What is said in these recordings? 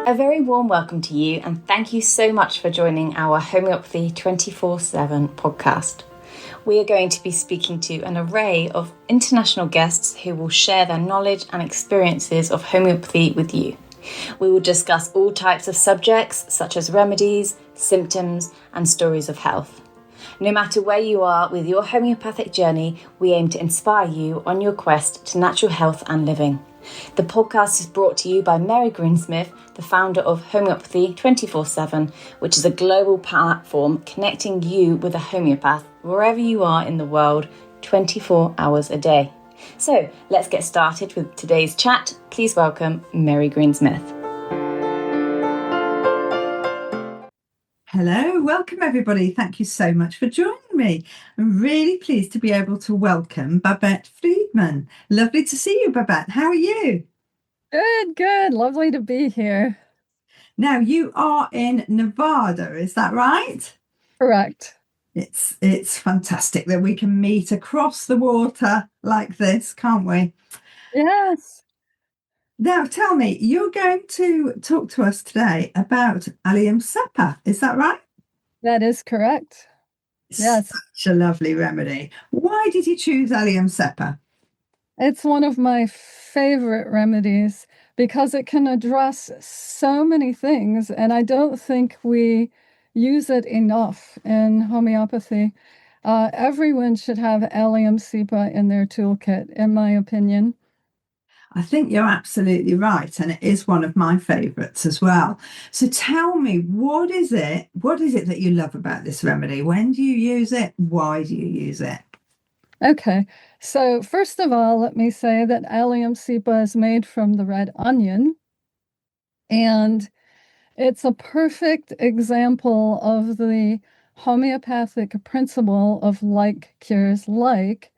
A very warm welcome to you, and thank you so much for joining our Homeopathy 24/7 podcast. We are going to be speaking to an array of international guests who will share their knowledge and experiences of homeopathy with you. We will discuss all types of subjects such as remedies, symptoms, and stories of health. No matter where you are with your homeopathic journey, we aim to inspire you on your quest to natural health and living. The podcast is brought to you by Mary Greensmith, the founder of Homeopathy 24/7, which is a global platform connecting you with a homeopath wherever you are in the world, 24 hours a day. So let's get started with today's chat. Please welcome Mary Greensmith. Hello, welcome everybody. Thank you so much for joining me. I'm really pleased to be able to welcome Babette Friedman. Lovely to see you, Babette. How are you? Good. Lovely to be here. Now, you are in Nevada, is that right? Correct. It's fantastic that we can meet across the water like this, can't we? Yes. Now, tell me, you're going to talk to us today about Allium Cepa, is that right? That is correct. Yes. Such a lovely remedy. Why did you choose Allium Cepa? It's one of my favorite remedies because it can address so many things, and I don't think we use it enough in homeopathy. Everyone should have Allium Cepa in their toolkit, in my opinion. I think you're absolutely right, and it is one of my favourites as well. So tell me, what is it that you love about this remedy? When do you use it? Why do you use it? Okay, so first of all, let me say that Allium Cepa is made from the red onion, and it's a perfect example of the homeopathic principle of like cures like,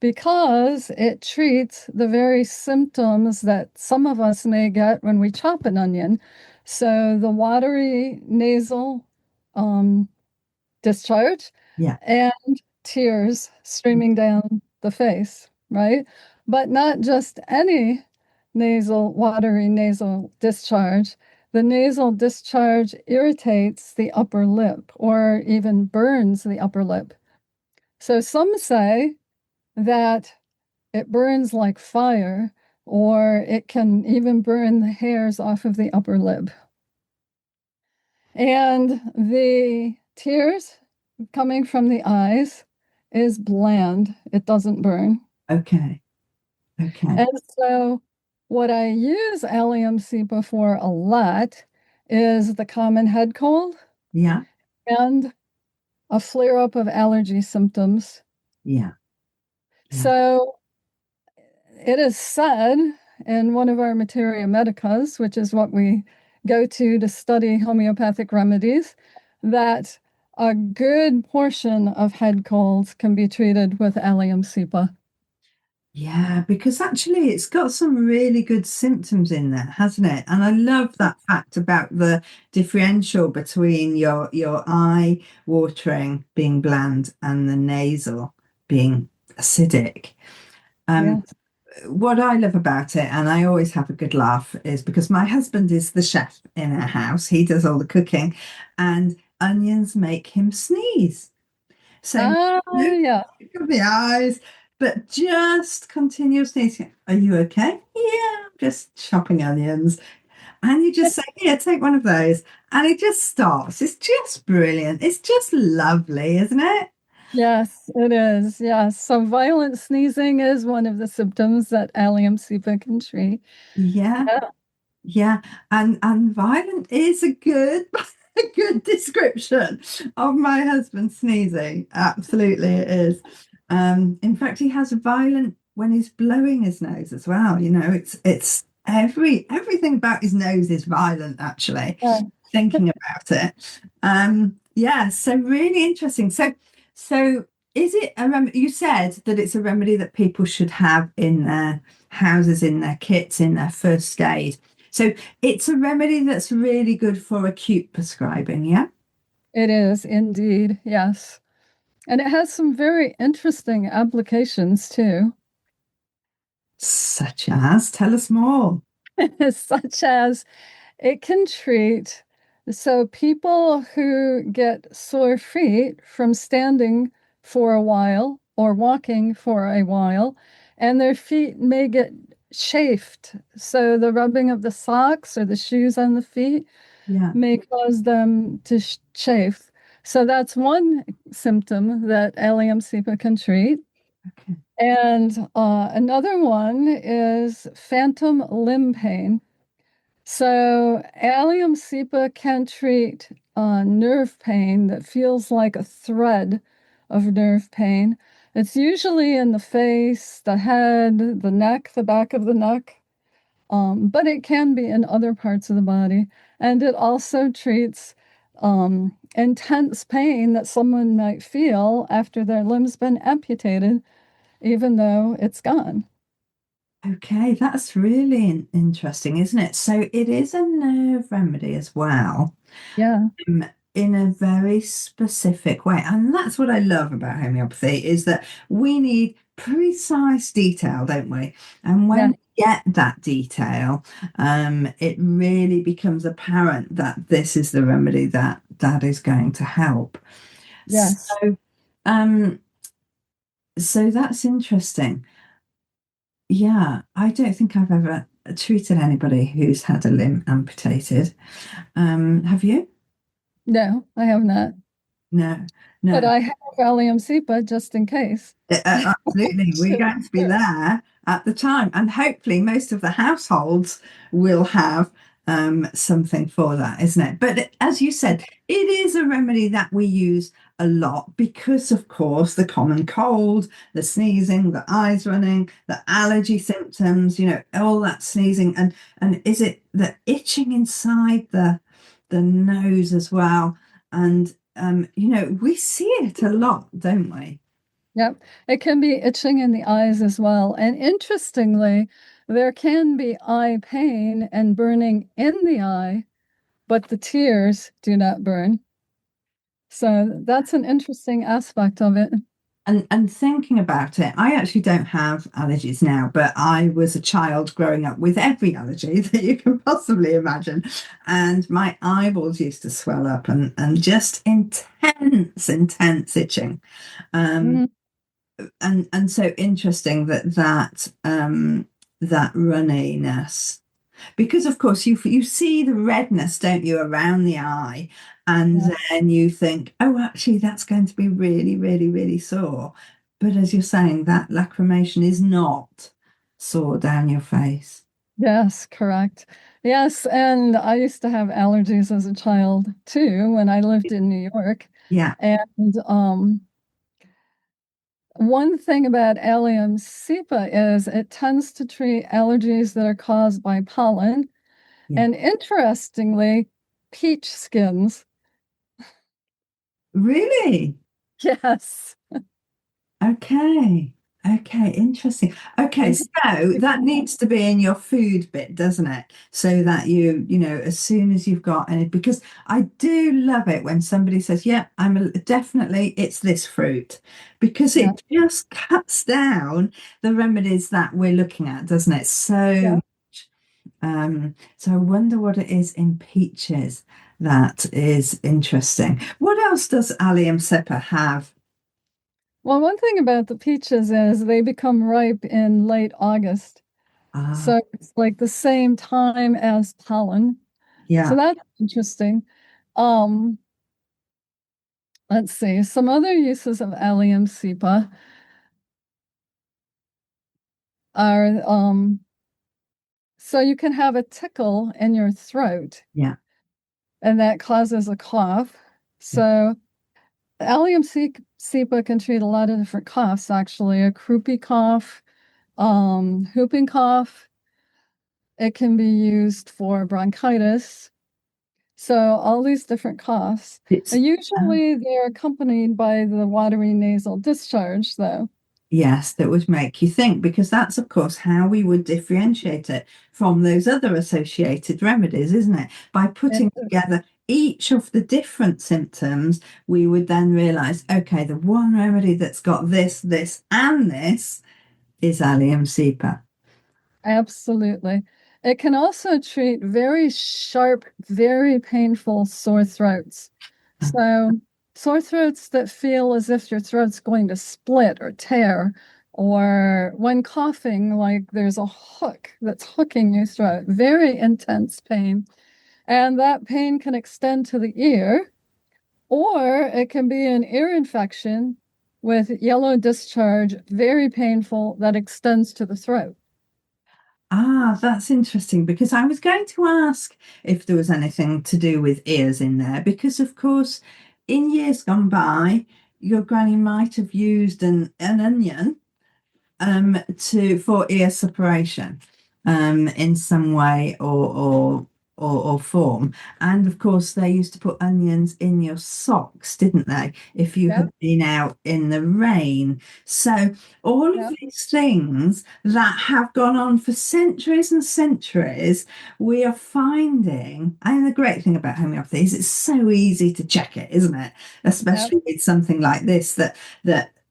because it treats the very symptoms that some of us may get when we chop an onion. So the watery nasal discharge Yeah. and tears streaming down the face, right? But not just any watery nasal discharge. The nasal discharge irritates the upper lip or even burns the upper lip. So some say that it burns like fire, or it can even burn the hairs off of the upper lip. And the tears coming from the eyes is bland. It doesn't burn. Okay. And so what I use Allium Cepa for a lot is the common head cold Yeah. and a flare up of allergy symptoms. Yeah. So it is said in one of our materia medicas, which is what we go to study homeopathic remedies, that a good portion of head colds can be treated with Allium Cepa. Yeah, because actually it's got some really good symptoms in there, hasn't it? And I love that fact about the differential between your eye watering being bland and the nasal being acidic. Yes. What I love about it, and I always have a good laugh, is because my husband is the chef in our house. He does all the cooking, and onions make him sneeze. So no Yeah. of the eyes, but just continuous sneezing. Are you okay? Yeah, I'm just chopping onions. And you just say, here, take one of those. And it just stops. It's just brilliant. It's just lovely, isn't it? Yes, it is. Yes. So violent sneezing is one of the symptoms that Allium Cepa can treat. Yeah. Yeah. Yeah, and violent is a good a good description of my husband sneezing. Absolutely, it is. In fact, he has violent when he's blowing his nose as well. You know, it's everything about his nose is violent. Actually, Yeah. thinking about it. Yeah, so really interesting. So is it a remedy? You said that it's a remedy that people should have in their houses, in their kits, in their first aid. So it's a remedy that's really good for acute prescribing, yeah? It is indeed. Yes. And it has some very interesting applications too. Such as, tell us more. Such as it can treat, so people who get sore feet from standing for a while or walking for a while, and their feet may get chafed. So the rubbing of the socks or the shoes on the feet Yeah. may cause them to chafe. So that's one symptom that Allium Cepa can treat. Okay. And another one is phantom limb pain. So Allium Cepa can treat nerve pain that feels like a thread of nerve pain. It's usually in the face, the head, the neck, the back of the neck, but it can be in other parts of the body. And it also treats intense pain that someone might feel after their limb's been amputated, even though it's gone. Okay, that's really interesting, isn't it? So it is a nerve remedy as well, Yeah, in a very specific way. And that's what I love about homeopathy is that we need precise detail, don't we? And yeah, when we get that detail, it really becomes apparent that this is the remedy that is going to help. yes. So, um, so that's interesting. Yeah, I don't think I've ever treated anybody who's had a limb amputated. Have you? No, I have not. No, But no. I have Allium Cepa just in case. Absolutely. We're going to be there at the time, and hopefully, most of the households will have something for that, isn't it? But as you said, it is a remedy that we use a lot because, of course, the common cold, the sneezing, the eyes running, the allergy symptoms, all that sneezing, and is it the itching inside the nose as well? And we see it a lot, don't we? Yep. It can be itching in the eyes as well. And interestingly, there can be eye pain and burning in the eye, but the tears do not burn. So that's an interesting aspect of it. And thinking about it, I actually don't have allergies now, but I was a child growing up with every allergy that you can possibly imagine. And my eyeballs used to swell up and just intense itching. Um, Mhm. and so interesting that runniness, because of course you see the redness, don't you, around the eye, and Yeah. then you think, oh, actually that's going to be really, really, really sore. But as you're saying, that lacrimation is not sore down your face. Yes, correct. Yes, and I used to have allergies as a child too when I lived in New York. Yeah, And one thing about Allium cepa is it tends to treat allergies that are caused by pollen. yeah. And interestingly, peach skins. Really? Yes. Okay. Okay, interesting. Okay, And so that needs to be in your food bit, doesn't it? So that as soon as you've got any, because I do love it when somebody says, yeah, definitely it's this fruit, because yeah, it just cuts down the remedies that we're looking at, doesn't it? yeah. So I wonder what it is in peaches that is interesting. What else does Allium Cepa have? Well, one thing about the peaches is they become ripe in late August. Ah, So it's like the same time as pollen. So yeah. that's interesting. Um, let's see, some other uses of Allium cepa are so you can have a tickle in your throat, Yeah. and that causes a cough. Yeah. So Allium cepa can treat a lot of different coughs, actually. A croupy cough, whooping cough. It can be used for bronchitis. So all these different coughs. It's Usually they're accompanied by the watery nasal discharge, though. yes, that would make you think, because that's of course how we would differentiate it from those other associated remedies, isn't it? By Yeah. putting together each of the different symptoms, we would then realize, okay, the one remedy that's got this, and this is Allium Cepa. Absolutely. It can also treat very sharp, very painful sore throats. So sore throats that feel as if your throat's going to split or tear, or when coughing, like there's a hook that's hooking your throat, very intense pain. And that pain can extend to the ear, or it can be an ear infection with yellow discharge, very painful, that extends to the throat. Ah, that's interesting, because I was going to ask if there was anything to do with ears in there, because of course, in years gone by, your granny might have used an onion for ear separation in some way or form. And of course, they used to put onions in your socks, didn't they? If you Yep, had been out in the rain. So all of yep, these things that have gone on for centuries and centuries, we are finding, and the great thing about homeopathy is it's so easy to check it, isn't it? yep, Especially with something like this that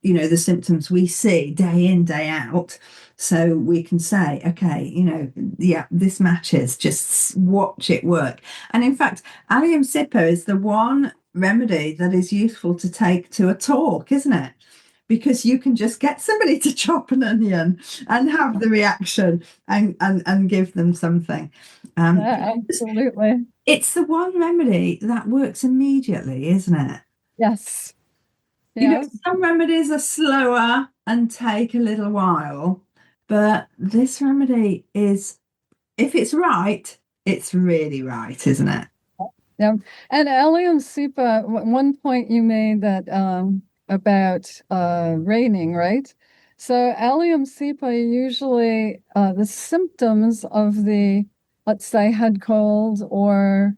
you know the symptoms we see day in day out, so we can say, okay, you know, yeah, this matches, just watch it work. And in fact, Allium Cepa is the one remedy that is useful to take to a talk, isn't it? Because you can just get somebody to chop an onion and have the reaction and give them something. yeah, absolutely. It's the one remedy that works immediately, isn't it? Yes. You know, Yeah. some remedies are slower and take a little while, but this remedy is, if it's right, it's really right, isn't it? Yeah. And Allium Cepa, one point you made that about raining, right? So Allium Cepa usually the symptoms of the, let's say, head cold or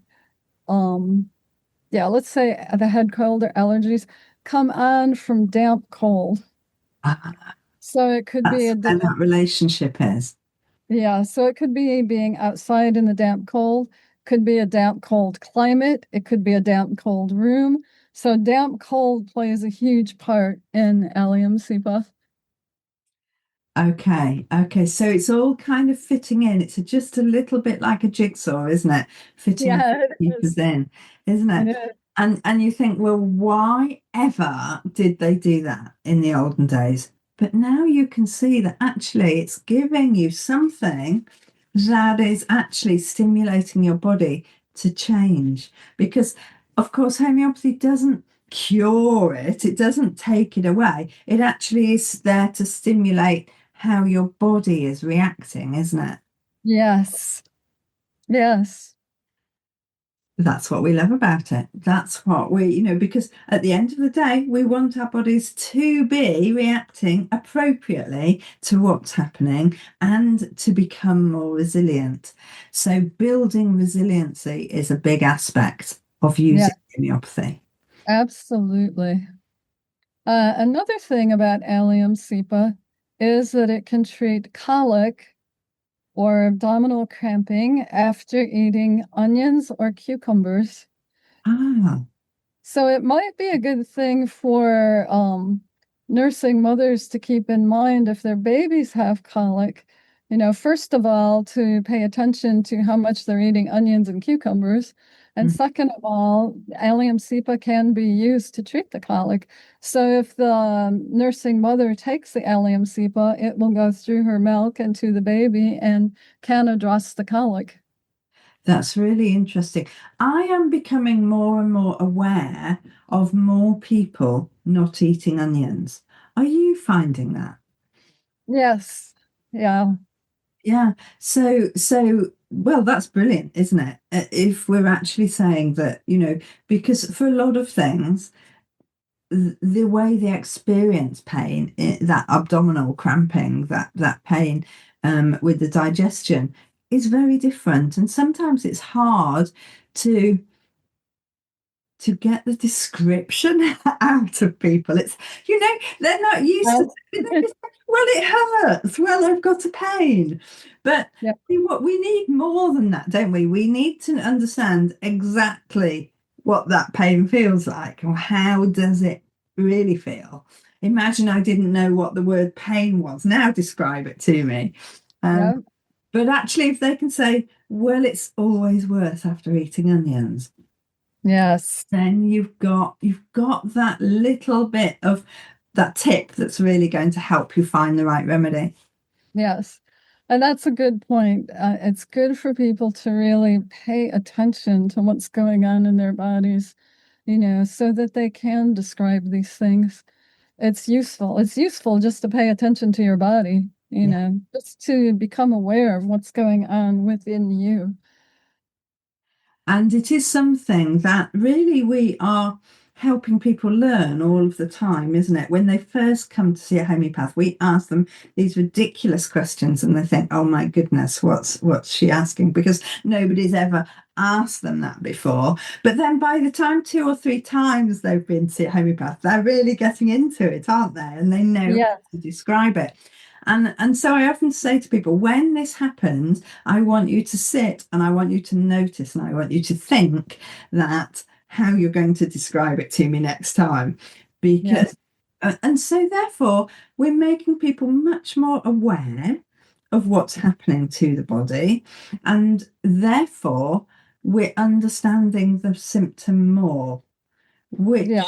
yeah, let's say the head cold or allergies come on from damp cold. Ah, So it could be that's a where that relationship is. Yeah, so it could be being outside in the damp cold, could be a damp cold climate, it could be a damp cold room. So damp cold plays a huge part in Allium Cepa. Okay. So it's all kind of fitting in. It's just a little bit like a jigsaw, isn't it? Fitting Yeah, it pieces is. in, isn't It it? is. And you think, well, why ever did they do that in the olden days? But now you can see that actually it's giving you something that is actually stimulating your body to change. Because, of course, homeopathy doesn't cure it, it doesn't take it away. It actually is there to stimulate how your body is reacting, isn't it? Yes. Yes. That's what we love about it. That's what we, you know, because at the end of the day, we want our bodies to be reacting appropriately to what's happening and to become more resilient. So, building resiliency is a big aspect of Yeah, using homeopathy. absolutely. Another thing about Allium Cepa is that it can treat colic or abdominal cramping after eating onions or cucumbers. Ah, So it might be a good thing for nursing mothers to keep in mind if their babies have colic. You know, first of all, to pay attention to how much they're eating onions and cucumbers. And mm, second of all, Allium cepa can be used to treat the colic. So if the nursing mother takes the Allium cepa, it will go through her milk and to the baby and can address the colic. that's really interesting. I am becoming more and more aware of more people not eating onions. Are you finding that? Yes. Yeah. Yeah. Well, that's brilliant, isn't it? If we're actually saying that, you know, because for a lot of things, the way they experience pain, that abdominal cramping, that pain with the digestion is very different. And sometimes it's hard to get the description out of people. It's, you know, they're not used to, Yes. they just, well, it hurts. Well, I've got a pain. But Yeah. what we need more than that, don't we? We need to understand exactly what that pain feels like, or how does it really feel. Imagine I didn't know what the word pain was. Now describe it to me. Um, Yeah. But actually, if they can say, well, it's always worse after eating onions, Yes. then you've got that little bit of that tip that's really going to help you find the right remedy. Yes. And that's a good point. It's good for people to really pay attention to what's going on in their bodies, so that they can describe these things. It's useful. It's useful just to pay attention to your body, Yeah. just to become aware of what's going on within you. And it is something that really we are helping people learn all of the time, isn't it? When they first come to see a homeopath, we ask them these ridiculous questions and they think, oh my goodness, what's she asking? Because nobody's ever asked them that before. But then by the time 2 or 3 times they've been to see a homeopath, they're really getting into it, aren't they? And they know Yeah. how to describe it. And so I often say to people, when this happens, I want you to sit and I want you to notice and I want you to think that how you're going to describe it to me next time. Yes. Because, and so therefore, we're making people much more aware of what's happening to the body. And therefore, we're understanding the symptom more, Yeah. which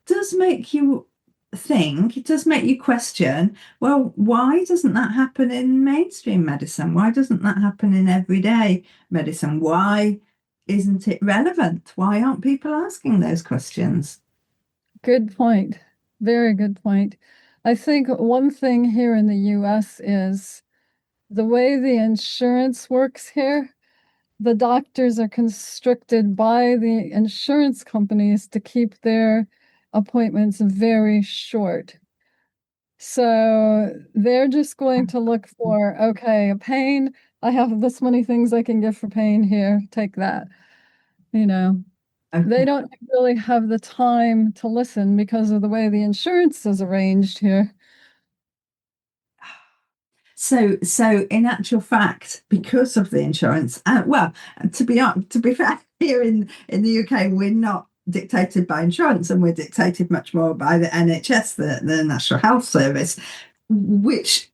does make you think, it does make you question, well, why doesn't that happen in mainstream medicine? Why doesn't that happen in everyday medicine? Why isn't it relevant? Why aren't people asking those questions? Good point. Very good point. I think one thing here in the US is the way the insurance works here. The doctors are constricted by the insurance companies to keep their appointments very short. So they're just going to look for, okay, a pain. I have this many things I can give for pain here. Take that. You know, they Okay. don't really have the time to listen because of the way the insurance is arranged here. So in actual fact, because of the insurance, well, to be fair, here in the UK, we're not dictated by insurance, and we're dictated much more by the NHS, the National Health Service, which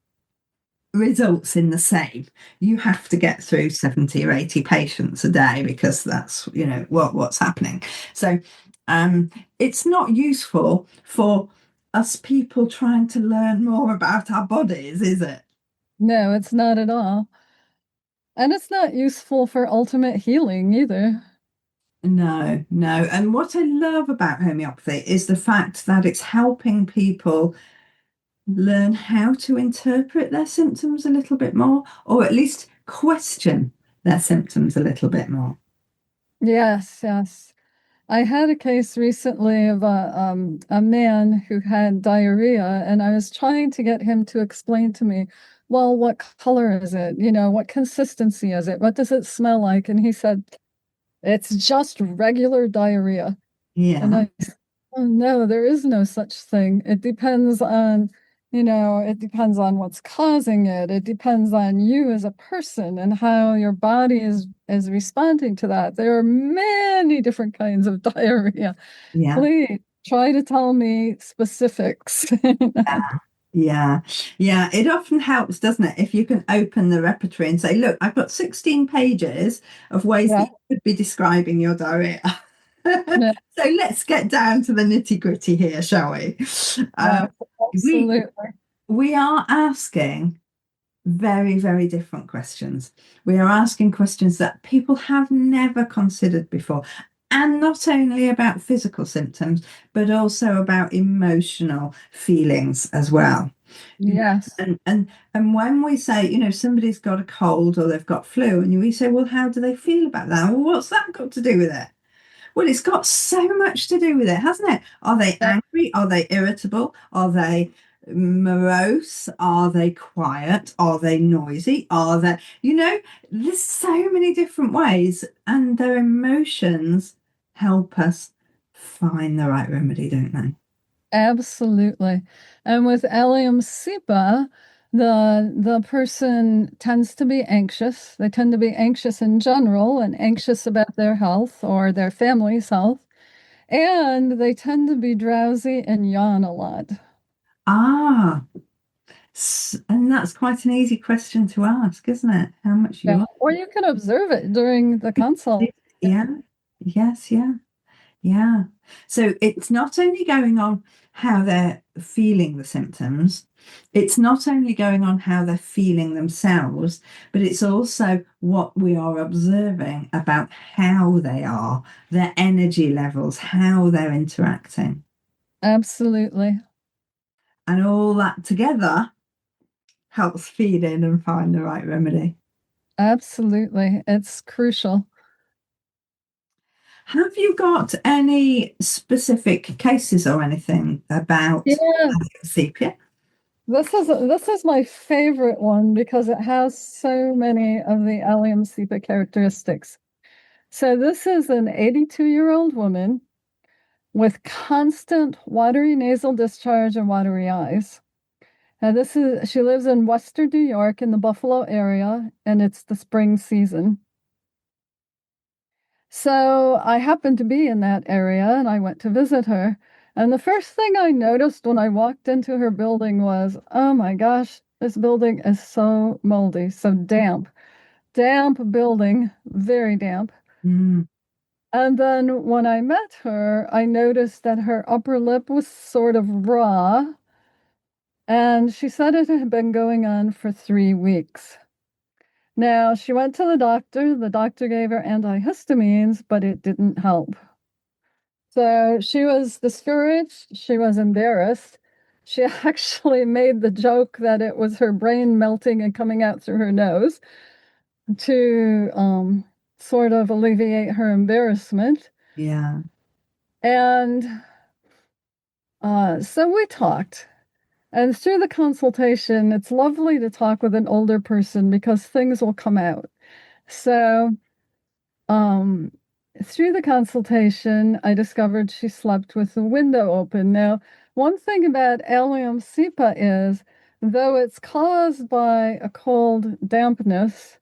results in the same. You have to get through 70 or 80 patients a day because that's what's happening. So it's not useful for us people trying to learn more about our bodies, is it? No, it's not at all. And it's not useful for ultimate healing either. No, no. And what I love about homeopathy is the fact that it's helping people learn how to interpret their symptoms a little bit more, or at least question their symptoms a little bit more. Yes, yes. I had a case recently of a man who had diarrhea, and I was trying to get him to explain to me, well, what color is it? What consistency is it? What does it smell like? And he said, it's just regular diarrhea. And Yeah, I said, oh no, there is no such thing. It depends on what's causing it. It depends on you as a person and how your body is responding to that. There are many different kinds of diarrhea. yeah, Please try to tell me specifics. yeah, yeah. It often helps, doesn't it, if you can open the repertoire and say, look, I've got 16 pages of ways that Yeah, you could be describing your diarrhea. yeah, So let's get down to the nitty-gritty here, shall we? yeah, We absolutely. we are asking very, very different questions. We are asking questions that people have never considered before. And not only about physical symptoms, but also about emotional feelings as well. Yes, And when we say, somebody's got a cold or they've got flu, and we say, well, how do they feel about that? Well, what's that got to do with it? Well, it's got so much to do with it, hasn't it? Are they yeah, angry? Are they irritable? Are they morose? Are they quiet? Are they noisy? There's so many different ways, and their emotions help us find the right remedy, don't they? absolutely. And with Allium Cepa, the person tends to be anxious. They tend to be anxious in general and anxious about their health or their family's health. And they tend to be drowsy and yawn a lot. Ah, And that's quite an easy question to ask, isn't it? How much you Yeah. are. Or you can observe it during the consult. Yeah. Yes. Yeah. Yeah. So it's not only going on how they're feeling the symptoms, it's not only going on how they're feeling themselves, but it's also what we are observing about how they are, their energy levels, how they're interacting. Absolutely. And all that together helps feed in and find the right remedy. Absolutely. It's crucial. Have you got any specific cases or anything about Yeah. sepia? This is my favorite one because it has so many of the Allium Cepa characteristics. So this is an 82-year-old woman with constant watery nasal discharge and watery eyes. Now she lives in Western New York in the Buffalo area, and it's the spring season. So I happened to be in that area and I went to visit her. And the first thing I noticed when I walked into her building was, oh my gosh, this building is so moldy, so damp. Damp building, very damp. Mm, And then when I met her, I noticed that her upper lip was sort of raw. And she said it had been going on for 3 weeks. Now, she went to the doctor. The doctor gave her antihistamines, but it didn't help. So she was discouraged. She was embarrassed. She actually made the joke that it was her brain melting and coming out through her nose to sort of alleviate her embarrassment. yeah. And so we talked. And through the consultation, it's lovely to talk with an older person because things will come out. So Um, through the consultation, I discovered she slept with the window open. Now, one thing about Allium cepa is, though it's caused by a cold dampness,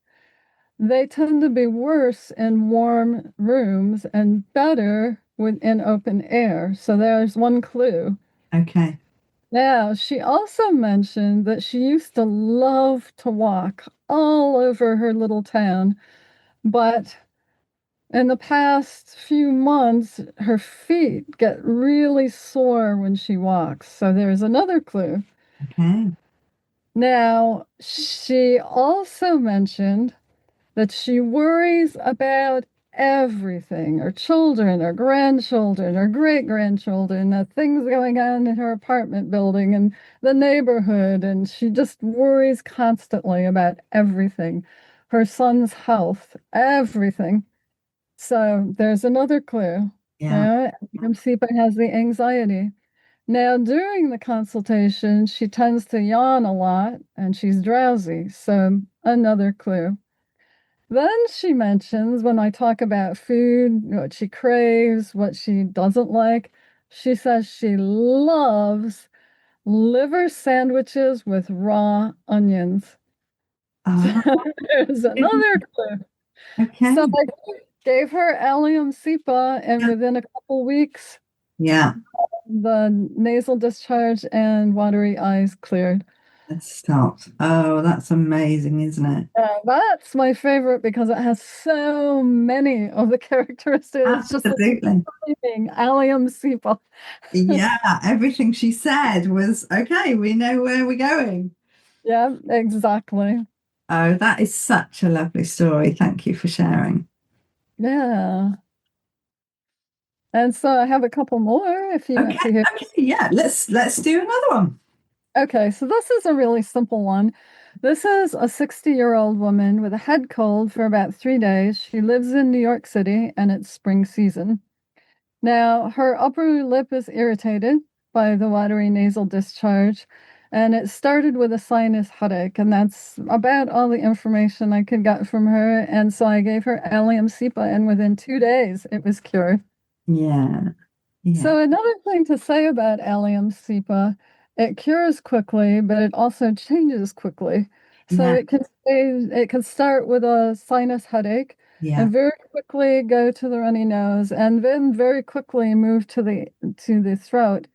they tend to be worse in warm rooms and better in open air. So there's one clue. Okay. Now, she also mentioned that she used to love to walk all over her little town, but in the past few months, her feet get really sore when she walks. So there's another clue. Okay. Now, she also mentioned that she worries about everything, her children, her grandchildren, her great grandchildren, the things going on in her apartment building and the neighborhood. And she just worries constantly about everything, her son's health, everything. So there's another clue. Yeah. Yeah, Sipa has the anxiety. Now, during the consultation, she tends to yawn a lot and she's drowsy. So another clue. Then she mentions when I talk about food, what she craves, what she doesn't like, she says she loves liver sandwiches with raw onions. Ah, There's another clue. okay. So I gave her Allium cepa, and Yeah. within a couple weeks, Yeah. the nasal discharge and watery eyes cleared. Let's start. Oh, that's amazing, isn't it? That's my favorite because it has so many of the characteristics. It's just like Absolutely. screaming Allium cepa. Yeah. Everything she said was okay. We know where we're going. Yeah, exactly. Oh, that is such a lovely story. Thank you for sharing. Yeah. And so I have a couple more if you want Okay. to hear. Okay. Yeah. Let's do another one. Okay, so this is a really simple one. This is a 60-year-old woman with a head cold for about 3 days. She lives in New York City and it's spring season. Now, her upper lip is irritated by the watery nasal discharge, and it started with a sinus headache, and that's about all the information I could get from her. And so I gave her Allium cepa, and within 2 days, it was cured. Yeah. Yeah. So another thing to say about Allium cepa, it cures quickly, but it also changes quickly. So Yeah. it can start with a sinus headache Yeah. and very quickly go to the runny nose and then very quickly move to the throat.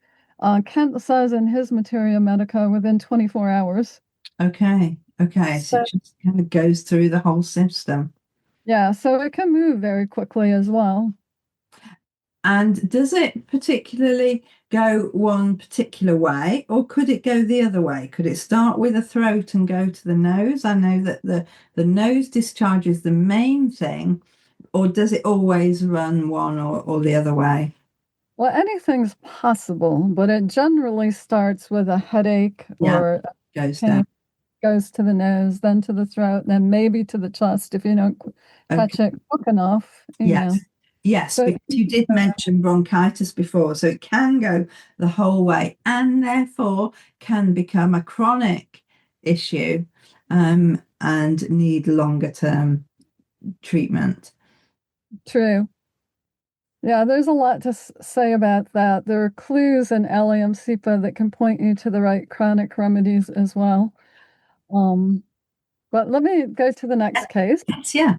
Kent says in his materia medica within 24 hours. Okay. Okay. So So, it just kind of goes through the whole system. yeah, so it can move very quickly as well. And does it particularly go one particular way, or could it go the other way? Could it start with the throat and go to the nose? I know that the nose discharge is the main thing, or does it always run one or the other way? Well, anything's possible, but it generally starts with a headache Yeah, or goes pain, down. goes to the nose, then to the throat, then maybe to the chest if you don't Okay. catch it quick enough, Yes. Yes, So, because you did mention bronchitis before, so it can go the whole way and therefore can become a chronic issue, and need longer term treatment. true. Yeah, there's a lot to say about that. There are clues in Allium Cepa that can point you to the right chronic remedies as well. But let me go to the next case. Yes, yeah.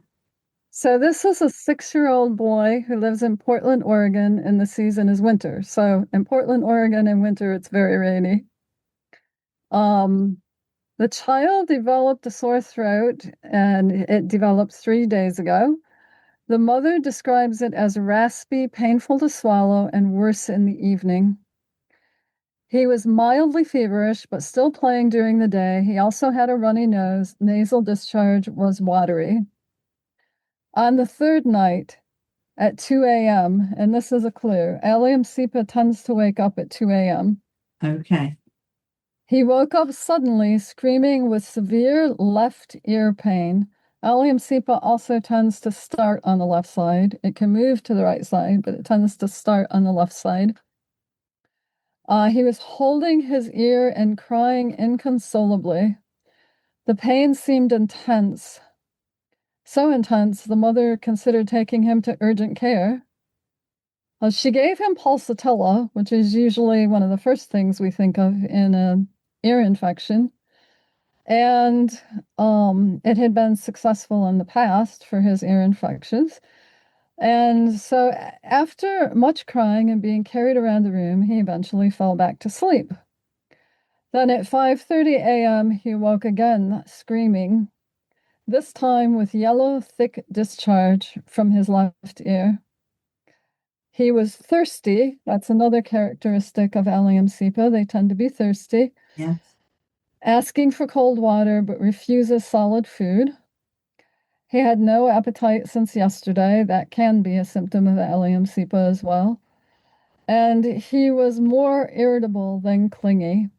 So this is a 6-year-old boy who lives in Portland, Oregon, and the season is winter. So in Portland, Oregon, in winter, it's very rainy. The child developed a sore throat, and it developed 3 days ago. The mother describes it as raspy, painful to swallow, and worse in the evening. He was mildly feverish, but still playing during the day. He also had a runny nose. Nasal discharge was watery. On the third night at 2 a.m., and this is a clue, Allium Cepa tends to wake up at 2 a.m. Okay. He woke up suddenly, screaming with severe left ear pain. Allium Cepa also tends to start on the left side. It can move to the right side, but it tends to start on the left side. He was holding his ear and crying inconsolably. The pain seemed intense. So intense, the mother considered taking him to urgent care. She gave him pulsatilla, which is usually one of the first things we think of in an ear infection. And it had been successful in the past for his ear infections. And so after much crying and being carried around the room, he eventually fell back to sleep. Then at 5:30 a.m., he woke again, screaming, this time with yellow, thick discharge from his left ear. He was thirsty. That's another characteristic of Allium Cepa. They tend to be thirsty. Yes. Asking for cold water, but refuses solid food. He had no appetite since yesterday. That can be a symptom of Allium Cepa as well. And he was more irritable than clingy.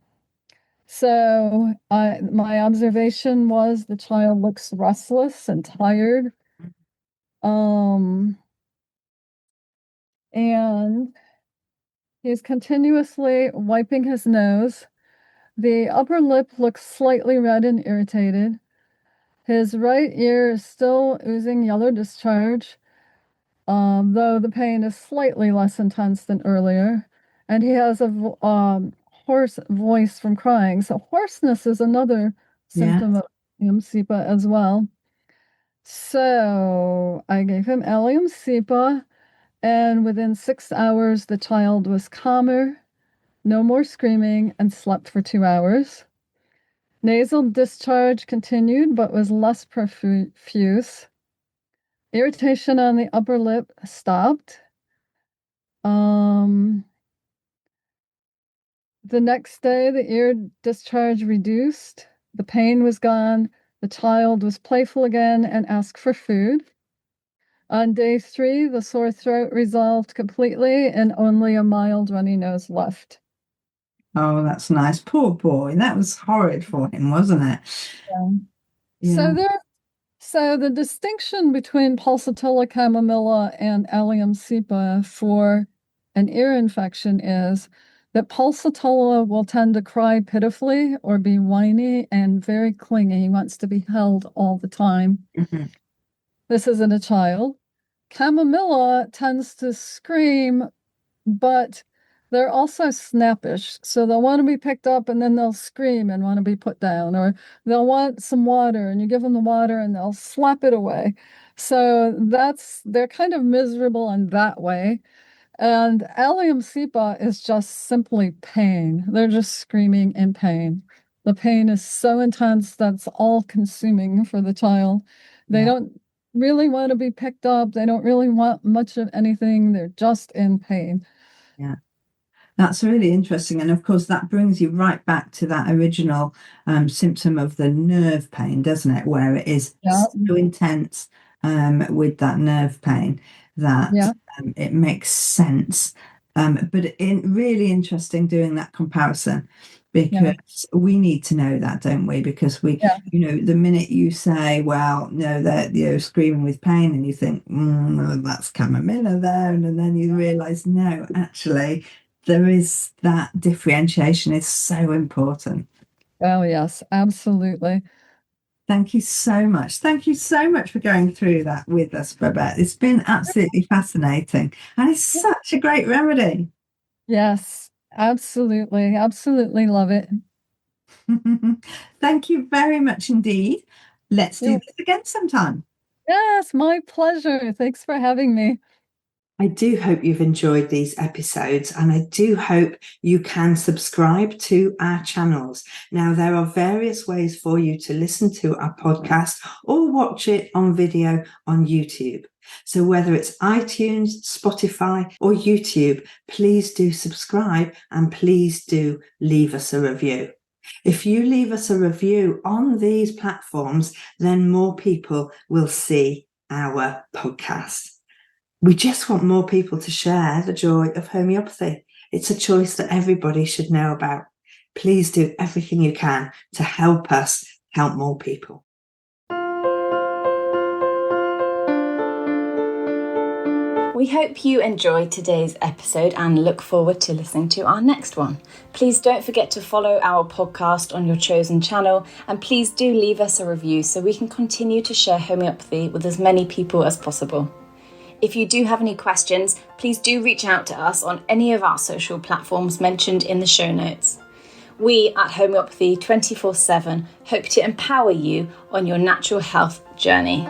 So my observation was the child looks restless and tired. And he's continuously wiping his nose. The upper lip looks slightly red and irritated. His right ear is still oozing yellow discharge, though the pain is slightly less intense than earlier. And he has a hoarse voice from crying. So hoarseness is another symptom of Allium Cepa as well. So I gave him Allium Cepa, and within 6 hours, the child was calmer, no more screaming, and slept for 2 hours. Nasal discharge continued, but was less profuse. Irritation on the upper lip stopped. The next day, the ear discharge reduced. The pain was gone. The child was playful again and asked for food. On day 3, the sore throat resolved completely and only a mild runny nose left. Oh, that's nice. Poor boy. That was horrid for him, wasn't it? Yeah. Yeah. So the distinction between pulsatilla chamomilla and Allium cepa for an ear infection is that pulsatilla will tend to cry pitifully or be whiny and very clingy. He wants to be held all the time. Mhm. This is in a child. Chamomilla tends to scream, but they're also snappish. So they'll want to be picked up and then they'll scream and want to be put down, or they'll want some water and you give them the water and they'll slap it away. So they're kind of miserable in that way. And Allium Cepa is just simply pain. They're just screaming in pain. The pain is so intense that's all consuming for the child. They don't really want to be picked up. They don't really want much of anything. They're just in pain. Yeah. That's really interesting. And of course, that brings you right back to that original symptom of the nerve pain, doesn't it? Where it is Yeah. so intense with that nerve pain that Yeah. It makes sense. But really interesting doing that comparison, because we need to know that, don't we? Because the minute you say, well, no, they're screaming with pain, and you think, that's chamomilla there, and then you realize, no, actually, there is that differentiation is so important. Oh, yes, absolutely. Thank you so much. Thank you so much for going through that with us, Babette. It's been absolutely fascinating, and it's such a great remedy. Yes, absolutely. Absolutely love it. Thank you very much indeed. Let's do this again sometime. Yes, my pleasure. Thanks for having me. I do hope you've enjoyed these episodes, and I do hope you can subscribe to our channels. Now, there are various ways for you to listen to our podcast or watch it on video on YouTube. So whether it's iTunes, Spotify, or YouTube, please do subscribe and please do leave us a review. If you leave us a review on these platforms, then more people will see our podcast. We just want more people to share the joy of homeopathy. It's a choice that everybody should know about. Please do everything you can to help us help more people. We hope you enjoyed today's episode and look forward to listening to our next one. Please don't forget to follow our podcast on your chosen channel, and please do leave us a review so we can continue to share homeopathy with as many people as possible. If you do have any questions, please do reach out to us on any of our social platforms mentioned in the show notes. We at Homeopathy 24/7 hope to empower you on your natural health journey.